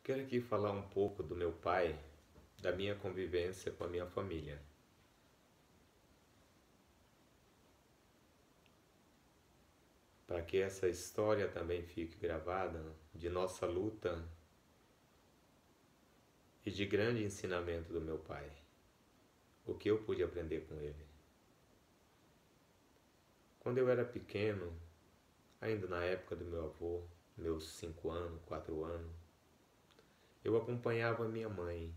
Quero aqui falar um pouco do meu pai, da minha convivência com a minha família. Para que essa história também fique gravada de nossa luta e de grande ensinamento do meu pai. O que eu pude aprender com ele. Quando eu era pequeno, ainda na época do meu avô, meus 5 anos, 4 anos, eu acompanhava minha mãe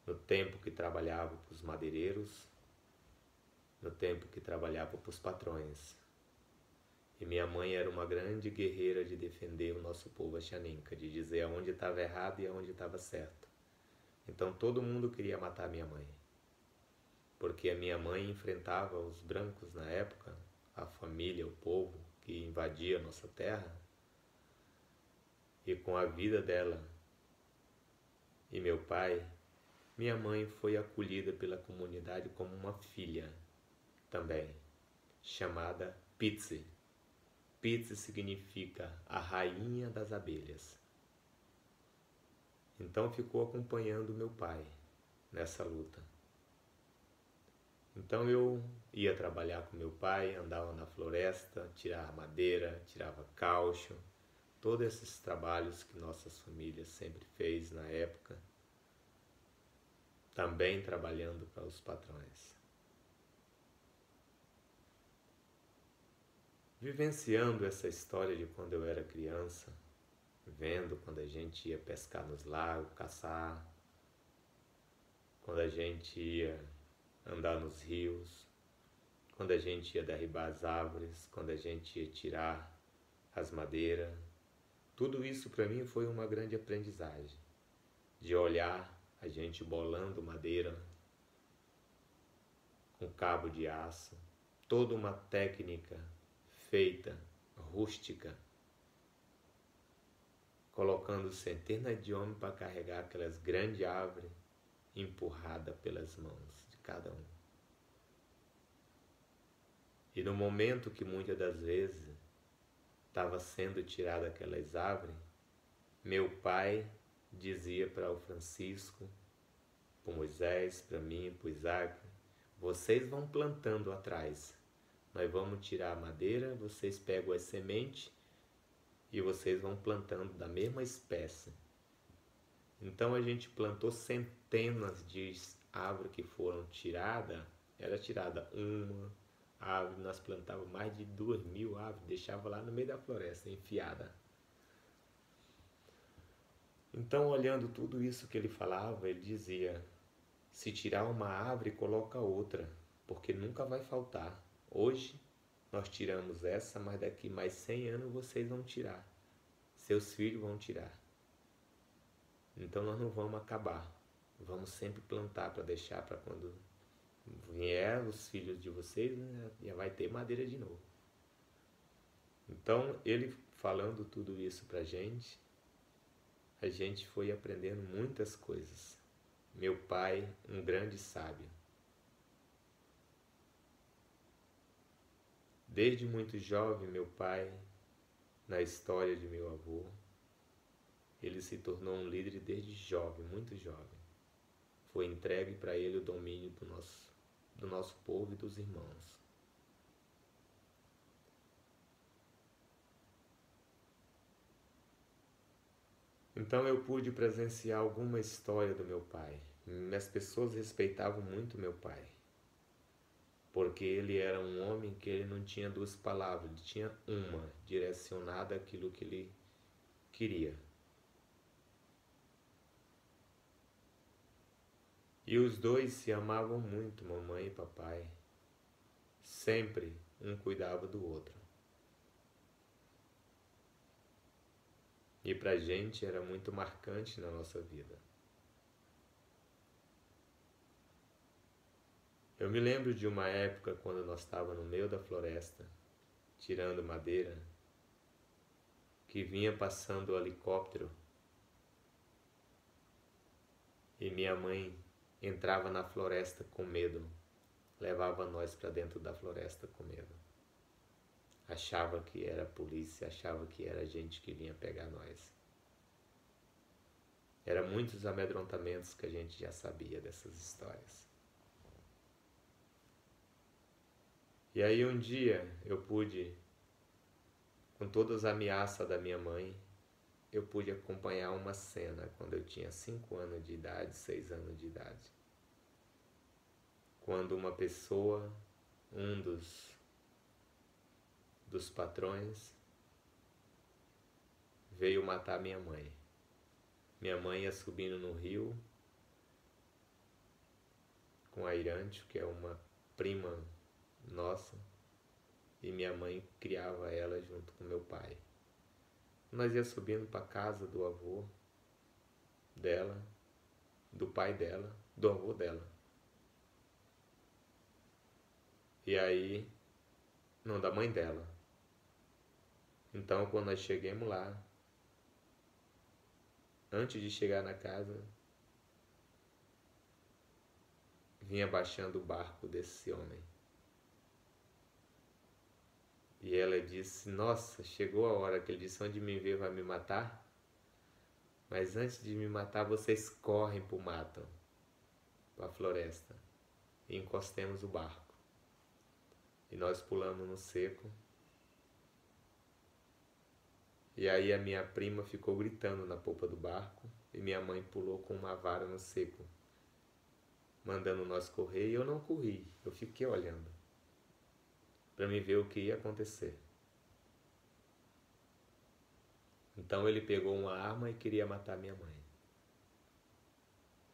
no tempo que trabalhava para os madeireiros, no tempo que trabalhava para os patrões. E minha mãe era uma grande guerreira de defender o nosso povo Axaninca, de dizer aonde estava errado e aonde estava certo. Então todo mundo queria matar minha mãe, porque a minha mãe enfrentava os brancos na época, a família, o povo que invadia a nossa terra, e com a vida dela e meu pai, minha mãe foi acolhida pela comunidade como uma filha também, chamada Pitse. Pitse significa a rainha das abelhas. Então ficou acompanhando meu pai nessa luta. Então eu ia trabalhar com meu pai, andava na floresta, tirava madeira, tirava caucho, todos esses trabalhos que nossas famílias sempre fez na época, também trabalhando para os patrões. Vivenciando essa história de quando eu era criança, vendo quando a gente ia pescar nos lagos, caçar, quando a gente ia andar nos rios, quando a gente ia derribar as árvores, quando a gente ia tirar as madeiras. Tudo isso para mim foi uma grande aprendizagem, de olhar a gente bolando madeira com cabo de aço, toda uma técnica feita, rústica, colocando centenas de homens para carregar aquelas grandes árvores empurradas pelas mãos de cada um. E no momento que muitas das vezes estava sendo tirada aquelas árvores, meu pai dizia para o Francisco, para o Moisés, para mim, para o Isaac, vocês vão plantando atrás, nós vamos tirar a madeira, vocês pegam as sementes e vocês vão plantando da mesma espécie. Então a gente plantou centenas de árvores que foram tiradas, era tirada uma árvore, nós plantávamos mais de 2.000 árvores, deixava lá no meio da floresta, enfiada. Então, olhando tudo isso que ele falava, ele dizia, se tirar uma árvore, coloca outra, porque nunca vai faltar. Hoje nós tiramos essa, mas daqui mais 100 anos vocês vão tirar. Seus filhos vão tirar. Então nós não vamos acabar. Vamos sempre plantar para deixar para quando vier os filhos de vocês, né, já vai ter madeira de novo. Então ele falando tudo isso para a gente foi aprendendo muitas coisas. Meu pai, um grande sábio. Desde muito jovem, meu pai, na história de meu avô, ele se tornou um líder desde jovem, muito jovem. Foi entregue para ele o domínio do nosso povo e dos irmãos. Então eu pude presenciar alguma história do meu pai. As pessoas respeitavam muito meu pai, porque ele era um homem que ele não tinha duas palavras, ele tinha uma, direcionada àquilo que ele queria. E os dois se amavam muito, mamãe e papai. Sempre um cuidava do outro. E pra gente era muito marcante na nossa vida. Eu me lembro de uma época quando nós estávamos no meio da floresta, tirando madeira, que vinha passando o helicóptero e minha mãe entrava na floresta com medo, levava nós para dentro da floresta com medo. Achava que era a polícia, achava que era gente que vinha pegar nós. Eram muitos amedrontamentos que a gente já sabia dessas histórias. E aí um dia eu pude, com todas as ameaças da minha mãe, eu pude acompanhar uma cena quando eu tinha 5 anos de idade, 6 anos de idade. Quando uma pessoa, um dos patrões, veio matar minha mãe. Minha mãe ia subindo no rio com a Irante, que é uma prima nossa, e minha mãe criava ela junto com meu pai. Nós ia subindo para casa do avô dela, do pai dela, do avô dela. E aí, não, da mãe dela. Então, quando nós chegamos lá, antes de chegar na casa, vinha baixando o barco desse homem. E ela disse, nossa, chegou a hora que ele disse, onde me ver vai me matar? Mas antes de me matar, vocês correm para o mato, para a floresta, e encostemos o barco. E nós pulamos no seco. E aí a minha prima ficou gritando na polpa do barco, e minha mãe pulou com uma vara no seco, mandando nós correr, e eu não corri, eu fiquei olhando, para me ver o que ia acontecer. Então ele pegou uma arma e queria matar minha mãe.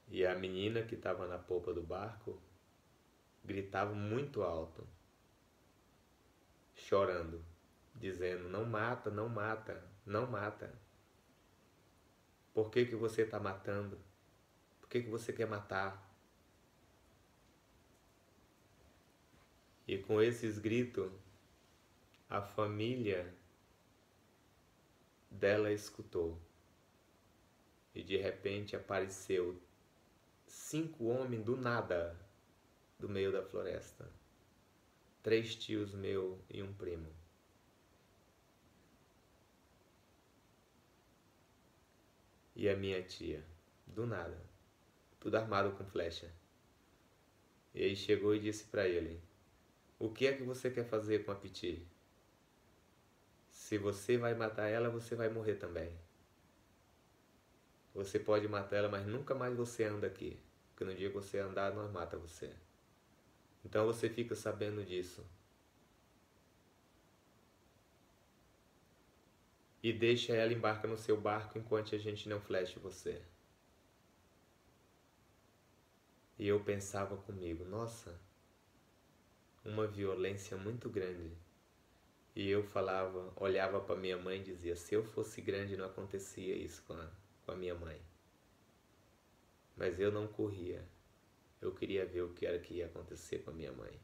E a menina que estava na polpa do barco gritava muito alto, chorando, dizendo, não mata, não mata, não mata. Por que você está matando? Por que você quer matar? E com esses gritos, a família dela escutou. E de repente apareceu 5 homens do nada, do meio da floresta. 3 tios meus e um primo. E a minha tia, do nada, tudo armado com flecha. E aí chegou e disse para ele, o que é que você quer fazer com a Piti? Se você vai matar ela, você vai morrer também. Você pode matar ela, mas nunca mais você anda aqui. Porque no dia que você andar, nós mata você. Então você fica sabendo disso. E deixa ela embarcar no seu barco enquanto a gente não flecha você. E eu pensava comigo, nossa, uma violência muito grande. E eu falava, olhava para minha mãe e dizia, se eu fosse grande não acontecia isso com a minha mãe. Mas eu não corria. Eu queria ver o que era que ia acontecer com a minha mãe.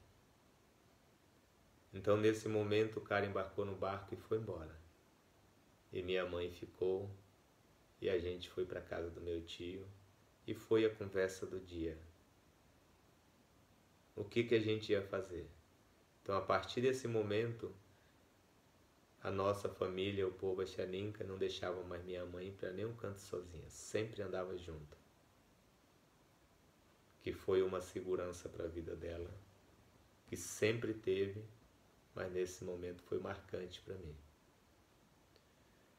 Então nesse momento o cara embarcou no barco e foi embora. E minha mãe ficou e a gente foi para casa do meu tio e foi a conversa do dia. O que a gente ia fazer? Então a partir desse momento, a nossa família, o povo Axaninca, não deixava mais minha mãe para nenhum canto sozinha, sempre andava junto. Que foi uma segurança para a vida dela, que sempre teve, mas nesse momento foi marcante para mim.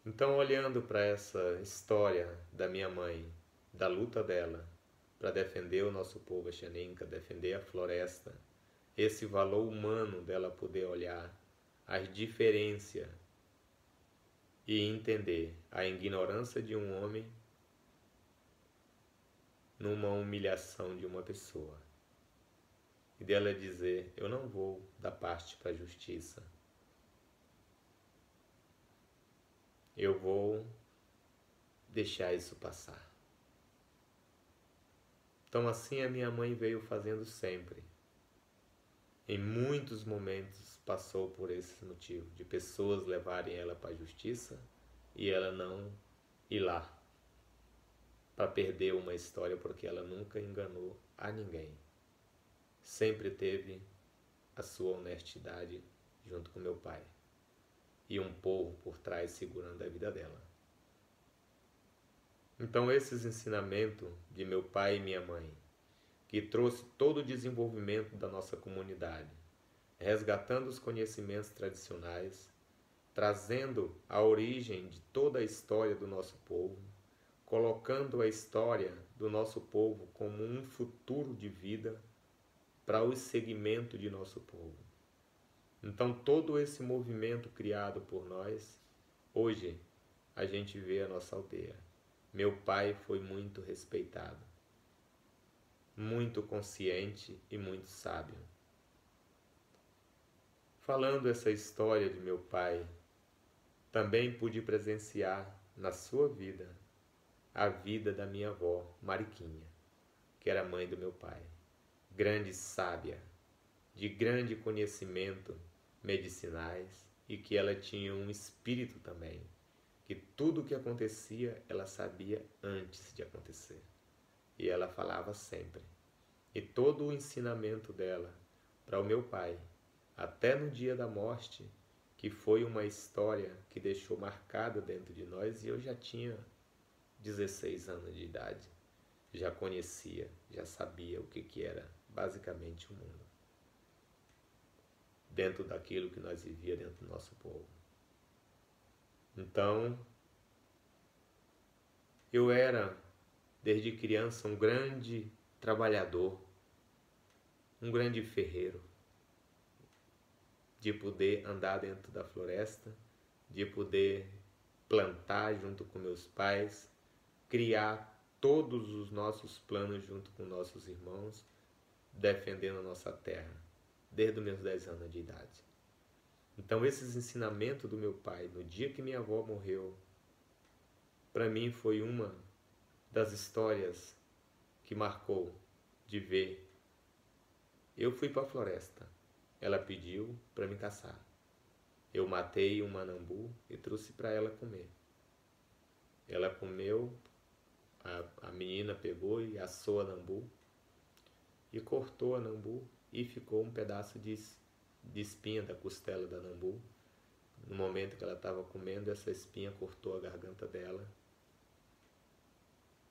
Então, olhando para essa história da minha mãe, da luta dela para defender o nosso povo Axaninca, defender a floresta, esse valor humano dela poder olhar as diferenças e entender a ignorância de um homem numa humilhação de uma pessoa. E dela dizer, eu não vou dar parte para a justiça. Eu vou deixar isso passar. Então assim a minha mãe veio fazendo sempre. Em muitos momentos passou por esse motivo, de pessoas levarem ela para a justiça e ela não ir lá para perder uma história, porque ela nunca enganou a ninguém. Sempre teve a sua honestidade junto com meu pai e um povo por trás segurando a vida dela. Então esses ensinamentos de meu pai e minha mãe, que trouxe todo o desenvolvimento da nossa comunidade, resgatando os conhecimentos tradicionais, trazendo a origem de toda a história do nosso povo, colocando a história do nosso povo como um futuro de vida para o segmento de nosso povo. Então todo esse movimento criado por nós, hoje a gente vê a nossa aldeia. Meu pai foi muito respeitado, muito consciente e muito sábio. Falando essa história de meu pai, também pude presenciar na sua vida a vida da minha avó, Mariquinha, que era mãe do meu pai. Grande sábia, de grande conhecimento medicinais, e que ela tinha um espírito também, que tudo o que acontecia ela sabia antes de acontecer. E ela falava sempre. E todo o ensinamento dela para o meu pai, até no dia da morte, que foi uma história que deixou marcada dentro de nós, e eu já tinha 16 anos de idade, já conhecia, já sabia o que era basicamente o mundo, dentro daquilo que nós vivia dentro do nosso povo. Então, eu era, desde criança, um grande trabalhador, um grande ferreiro, de poder andar dentro da floresta, de poder plantar junto com meus pais, criar todos os nossos planos junto com nossos irmãos, defendendo a nossa terra, desde os meus 10 anos de idade. Então esses ensinamentos do meu pai, no dia que minha avó morreu, para mim foi uma das histórias que marcou de ver. Eu fui para a floresta, ela pediu para me caçar. Eu matei um manambu e trouxe para ela comer. Ela comeu, a menina pegou e assou a nambu e cortou a nambu e ficou um pedaço de espinha da costela da nambu. No momento que ela estava comendo, essa espinha cortou a garganta dela.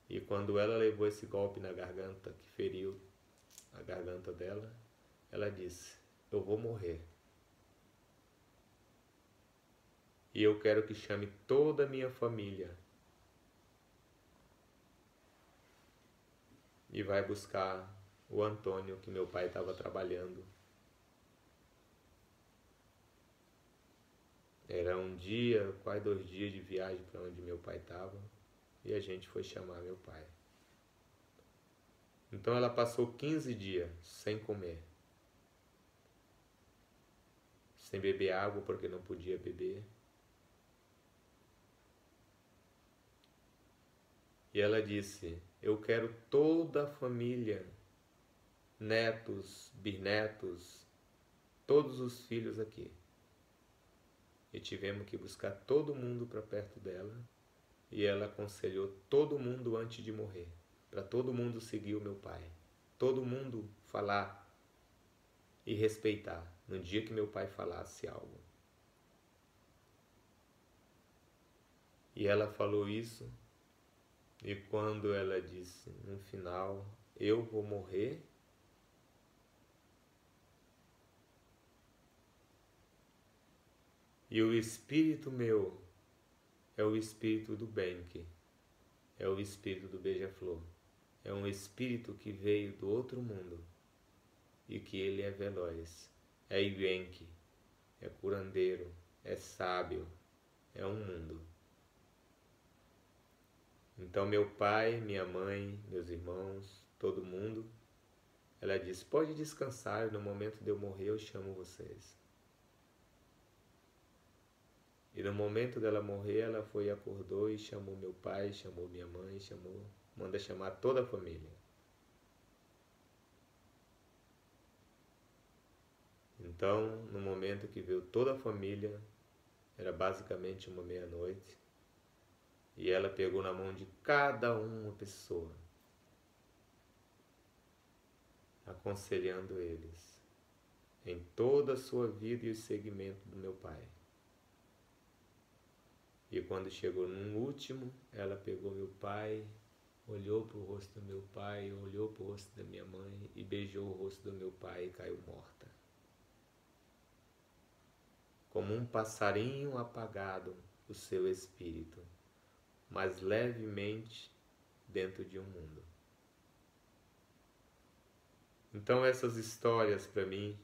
E quando ela levou esse golpe na garganta, que feriu a garganta dela, ela disse: eu vou morrer. E eu quero que chame toda a minha família e vai buscar o Antônio, que meu pai estava trabalhando. Era um dia, quase 2 dias de viagem para onde meu pai estava, e a gente foi chamar meu pai. Então ela passou 15 dias sem comer, sem beber água porque não podia beber. E ela disse: eu quero toda a família, netos, bisnetos, todos os filhos aqui. E tivemos que buscar todo mundo para perto dela, e ela aconselhou todo mundo antes de morrer, para todo mundo seguir o meu pai, todo mundo falar e respeitar no dia que meu pai falasse algo. E ela falou isso, e quando ela disse no final: eu vou morrer, e o espírito meu é o espírito do Benke, é o espírito do beija-flor, é um espírito que veio do outro mundo e que ele é veloz, é Ibenke, é curandeiro, é sábio, é um mundo. Então meu pai, minha mãe, meus irmãos, todo mundo, ela disse: pode descansar, no momento de eu morrer eu chamo vocês. E no momento dela morrer, ela foi e acordou e chamou meu pai, chamou minha mãe, manda chamar toda a família. Então, no momento que veio toda a família, era basicamente uma meia-noite, e ela pegou na mão de cada uma pessoa, aconselhando eles em toda a sua vida e o segmento do meu pai. E quando chegou no último, ela pegou meu pai, olhou para o rosto do meu pai, olhou para o rosto da minha mãe e beijou o rosto do meu pai e caiu morta. Como um passarinho apagado, o seu espírito, mas levemente dentro de um mundo. Então essas histórias para mim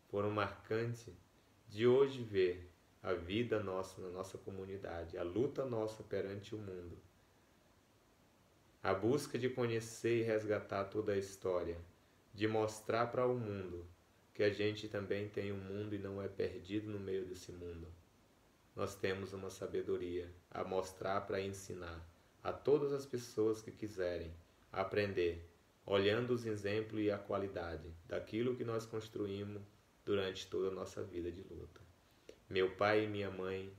foram marcantes de hoje ver a vida nossa na nossa comunidade, a luta nossa perante o mundo, a busca de conhecer e resgatar toda a história, de mostrar para o mundo que a gente também tem um mundo e não é perdido no meio desse mundo. Nós temos uma sabedoria a mostrar para ensinar a todas as pessoas que quiserem aprender, olhando os exemplos e a qualidade daquilo que nós construímos durante toda a nossa vida de luta. Meu pai e minha mãe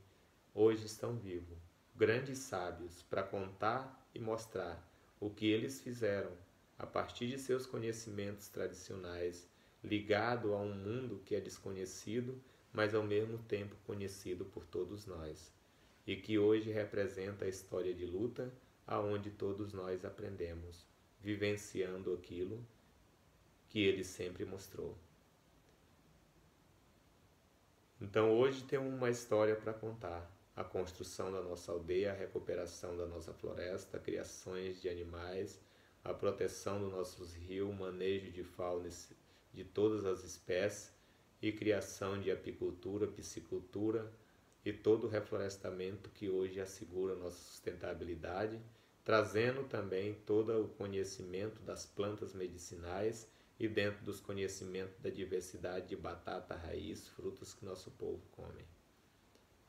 hoje estão vivos, grandes sábios, para contar e mostrar o que eles fizeram a partir de seus conhecimentos tradicionais, ligado a um mundo que é desconhecido, mas ao mesmo tempo conhecido por todos nós, e que hoje representa a história de luta aonde todos nós aprendemos, vivenciando aquilo que ele sempre mostrou. Então hoje tem uma história para contar, a construção da nossa aldeia, a recuperação da nossa floresta, criações de animais, a proteção dos nossos rios, manejo de fauna de todas as espécies e criação de apicultura, piscicultura e todo o reflorestamento que hoje assegura a nossa sustentabilidade, trazendo também todo o conhecimento das plantas medicinais e dentro dos conhecimentos da diversidade de batata, raiz, frutas que nosso povo come.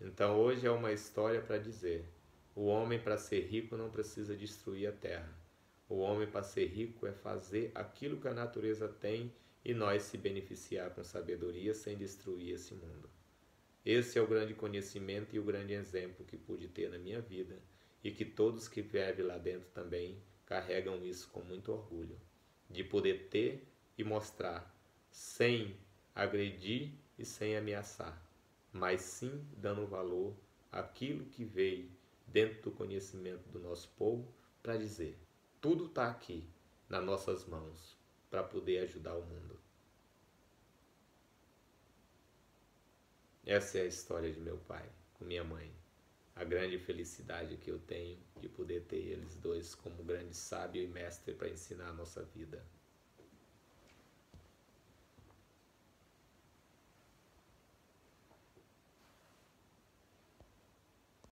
Então hoje é uma história para dizer, o homem para ser rico não precisa destruir a terra. O homem para ser rico é fazer aquilo que a natureza tem e nós se beneficiar com sabedoria sem destruir esse mundo. Esse é o grande conhecimento e o grande exemplo que pude ter na minha vida e que todos que vivem lá dentro também carregam isso com muito orgulho, de poder ter e mostrar, sem agredir e sem ameaçar, mas sim dando valor àquilo que veio dentro do conhecimento do nosso povo para dizer, tudo está aqui nas nossas mãos para poder ajudar o mundo. Essa é a história de meu pai com minha mãe. A grande felicidade que eu tenho de poder ter eles dois como grande sábio e mestre para ensinar a nossa vida.